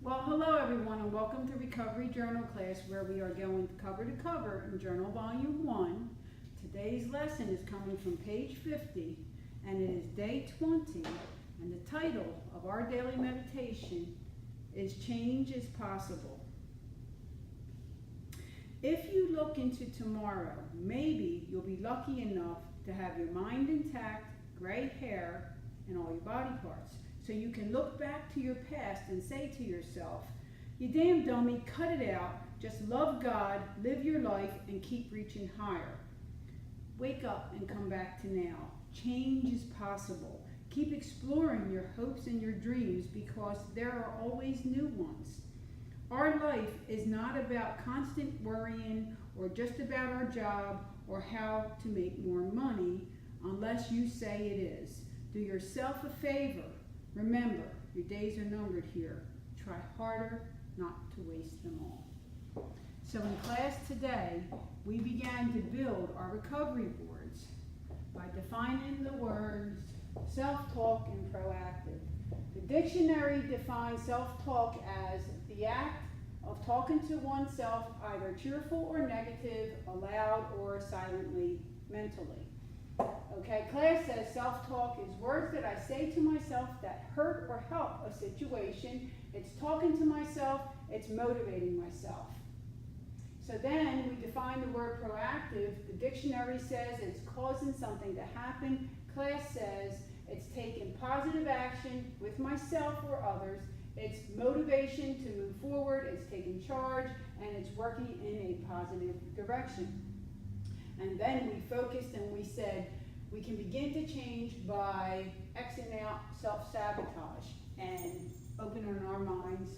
Well, hello everyone, and welcome to Recovery Journal class, where we are going cover to cover in Journal Volume 1. Today's lesson is coming from page 50, and it is day 20, and the title of our daily meditation is Change is Possible. If you look into tomorrow, maybe you'll be lucky enough to have your mind intact, gray hair, and all your body parts. So you can look back to your past and say to yourself, you damn dummy, cut it out, just love God, live your life, and keep reaching higher. Wake up and come back to now. Change is possible. Keep exploring your hopes and your dreams, because there are always new ones. Our life is not about constant worrying or just about our job or how to make more money, unless you say it is. Do yourself a favor. Remember, your days are numbered here. Try harder not to waste them all. So in class today, we began to build our recovery boards by defining the words self-talk and proactive. The dictionary defines self-talk as the act of talking to oneself, either cheerful or negative, aloud or silently, mentally. Okay, class says self-talk is words that I say to myself that hurt or help a situation. It's talking to myself, it's motivating myself. So then we define the word proactive. The dictionary says it's causing something to happen. Class says it's taking positive action with myself or others. It's motivation to move forward, it's taking charge, and it's working in a positive direction. And then we focused and we said we can begin to change by Xing out self-sabotage and opening our minds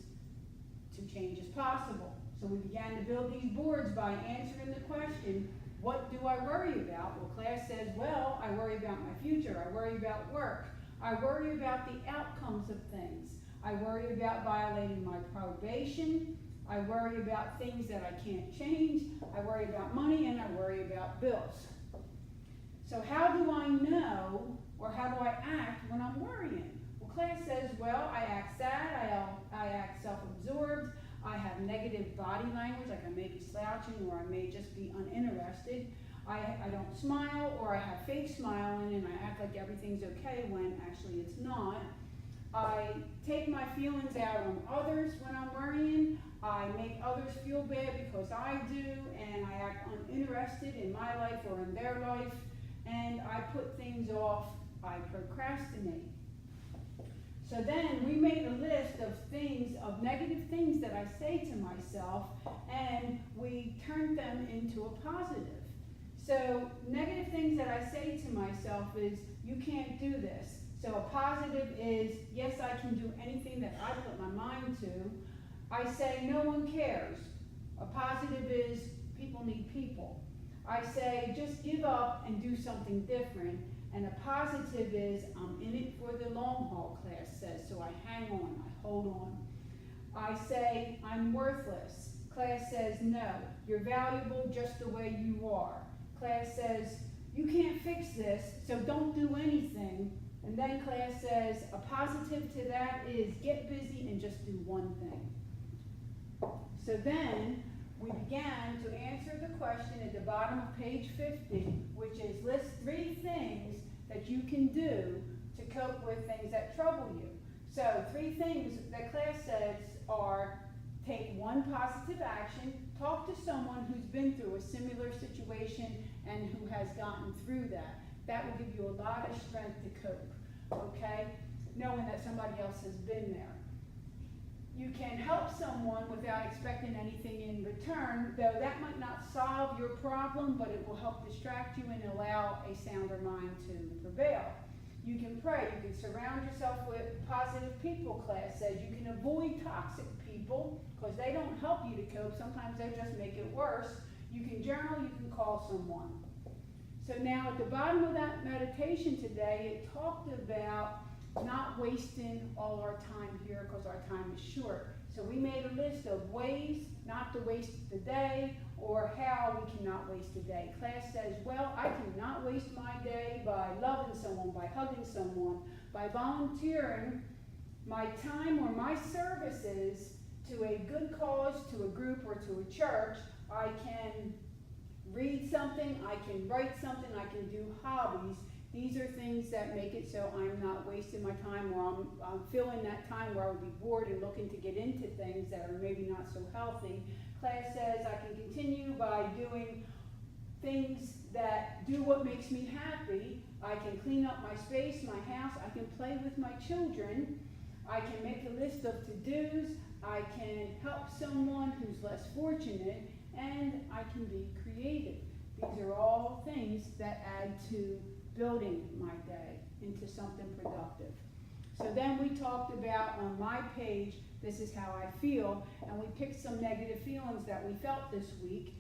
to change is possible. So we began to build these boards by answering the question, what do I worry about? Well, class says, well, I worry about my future. I worry about work. I worry about the outcomes of things. I worry about violating my probation. I worry about things that I can't change. I worry about money, and I worry about bills. So how do I know, or how do I act when I'm worrying? Well, class says, well, I act sad, I act self-absorbed, I have negative body language, like I may be slouching, or I may just be uninterested. I don't smile, or I have fake smiling, and I act like everything's okay when actually it's not. I take my feelings out on others when I'm worrying. I make others feel bad because I do, and I act uninterested in my life or in their life, and I put things off. I procrastinate. So then we made a list of things, of negative things that I say to myself, and we turned them into a positive. So negative things that I say to myself is, you can't do this. So a positive is, yes, I can do anything that I put my mind to. I say, no one cares. A positive is, people need people. I say, just give up and do something different. And a positive is, I'm in it for the long haul, class says. So I hang on, I hold on. I say, I'm worthless. Class says, no, you're valuable just the way you are. Class says, you can't fix this, so don't do anything. And then class says, a positive to that is, get busy and just do one thing. So then we began to answer the question at the bottom of page 50, which is list 3 things that you can do to cope with things that trouble you. So 3 things that class says are, take one positive action, talk to someone who's been through a similar situation and who has gotten through that. That will give you a lot of strength to cope, okay? Knowing that somebody else has been there. You can help someone without expecting anything in return, though that might not solve your problem, but it will help distract you and allow a sounder mind to prevail. You can pray. You can surround yourself with positive people, class says. You can avoid toxic people because they don't help you to cope. Sometimes they just make it worse. You can journal. You can call someone. So now at the bottom of that meditation today, it talked about not wasting all our time here because our time is short. So we made a list of ways not to waste the day, or how we cannot waste a day. Class says, well, I cannot waste my day by loving someone, by hugging someone, by volunteering my time or my services to a good cause, to a group, or to a church. I can read something, I can write something, I can do hobbies. These are things that make it so I'm not wasting my time, or I'm filling that time where I would be bored and looking to get into things that are maybe not so healthy. Class says I can continue by doing things that do what makes me happy. I can clean up my space, my house, I can play with my children, I can make a list of to-dos, I can help someone who's less fortunate, and I can be creative. These are all things that add to building my day into something productive. So then we talked about on my page, this is how I feel, and we picked some negative feelings that we felt this week,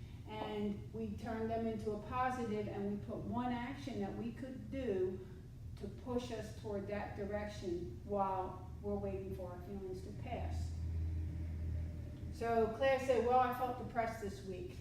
and we turned them into a positive, and we put one action that we could do to push us toward that direction while we're waiting for our feelings to pass. So class said, well, I felt depressed this week.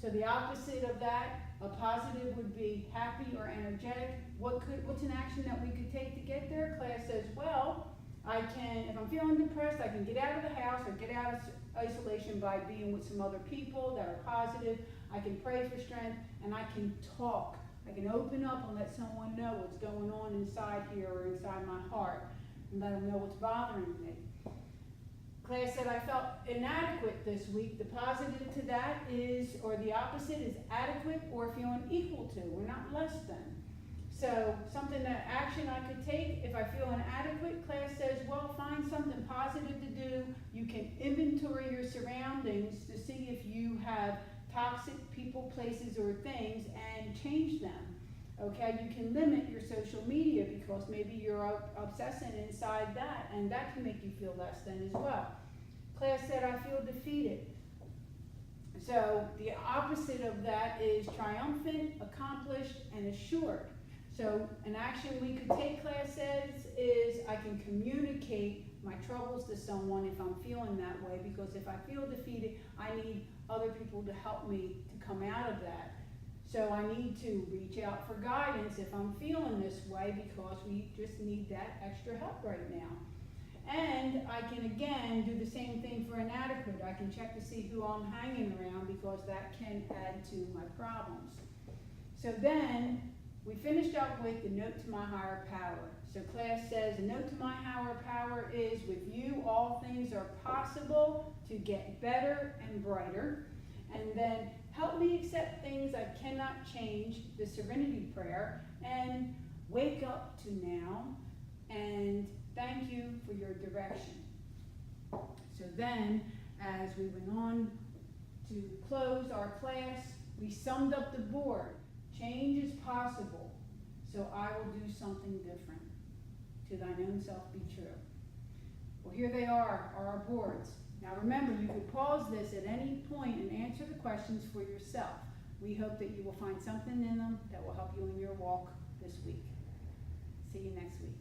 So the opposite of that, a positive would be happy or energetic. What's an action that we could take to get there? Class says, well, I can, if I'm feeling depressed, I can get out of the house or get out of isolation by being with some other people that are positive. I can pray for strength, and I can talk. I can open up and let someone know what's going on inside here or inside my heart, and let them know what's bothering me. Class said I felt inadequate this week. The positive to that is, or the opposite is adequate or feeling equal to. We're not less than. So something that action I could take if I feel inadequate, class says, well, find something positive to do. You can inventory your surroundings to see if you have toxic people, places, or things and change them. Okay, you can limit your social media because maybe you're obsessing inside that, and that can make you feel less than as well. Class said, I feel defeated. So the opposite of that is triumphant, accomplished, and assured. So an action we could take, class says, is I can communicate my troubles to someone if I'm feeling that way, because if I feel defeated, I need other people to help me to come out of that. So I need to reach out for guidance if I'm feeling this way, because we just need that extra help right now. And I can again do the same thing for inadequate. I can check to see who I'm hanging around, because that can add to my problems. So then we finished up with the note to my higher power. So class says, the note to my higher power is, with you all things are possible to get better and brighter. And then help me accept things I cannot change, the serenity prayer, and wake up to now, and thank you for your direction. So then, as we went on to close our class, we summed up the board. Change is possible, so I will do something different. To thine own self be true. Well, here they are our boards. Now remember, you can pause this at any point and answer the questions for yourself. We hope that you will find something in them that will help you in your walk this week. See you next week.